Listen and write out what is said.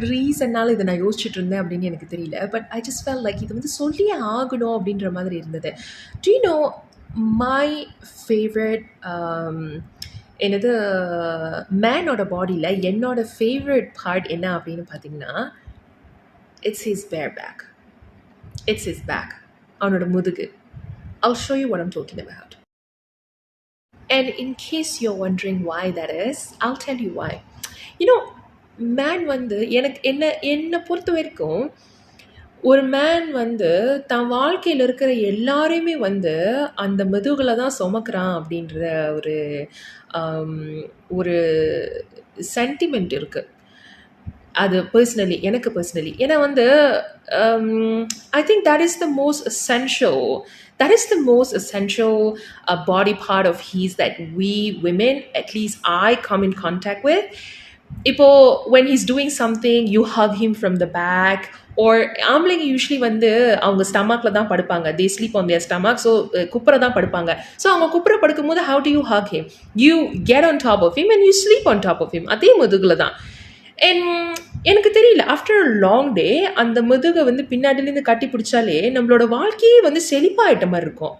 ரீசன்னால இத நான் யோசிச்சுட்டு இருந்தேன் அப்படின்னு எனக்கு தெரியல. But I just felt like இது வந்து சொல்லியே ஆகணும் அப்படின்ற மாதிரி இருந்தது. Do you know my favourite என்னது மேனோட பாடியில என்னோட ஃபேவரட் பார்ட் என்ன அப்படின்னு பார்த்தீங்கன்னா, it's his bare back. It's his back. அவனோட முதுகு. I'll show you what I'm talking about. And in case you're wondering why that is, I'll tell you why. You know, man வந்து எனக்கு என்னை பொறுத்த வரைக்கும் ஒரு மேன் வந்து தன் வாழ்க்கையில் இருக்கிற எல்லாரையுமே வந்து அந்த முதுகுல தான் சுமக்கிறான் அப்படின்ற ஒரு ஒரு சென்டிமெண்ட் இருக்குது. அது எனக்கு பர்சனலி ஏன்னா வந்து I think that is the most essential body part of his that we women, at least I come in contact with. இப்போ when he's doing something, you hug him from the back, or ஆம்பளைங்க usually வந்து அவங்க ஸ்டமக்ல தான் படுப்பாங்க. they sleep on their stomach, so குப்புற தான் படுப்பாங்க. So அவங்க குப்புற படுக்கும்போது how do you hug him? You get on top of him and you sleep on top of him. அதே முதுகுல தான். எனக்கு தெரியல, ஆஃப்டர் அ லாங் டே அந்த முதுகை வந்து பின்னாடிலேருந்து கட்டி பிடிச்சாலே நம்மளோட வாழ்க்கையே வந்து செழிப்பாயிட்ட மாதிரி இருக்கும்.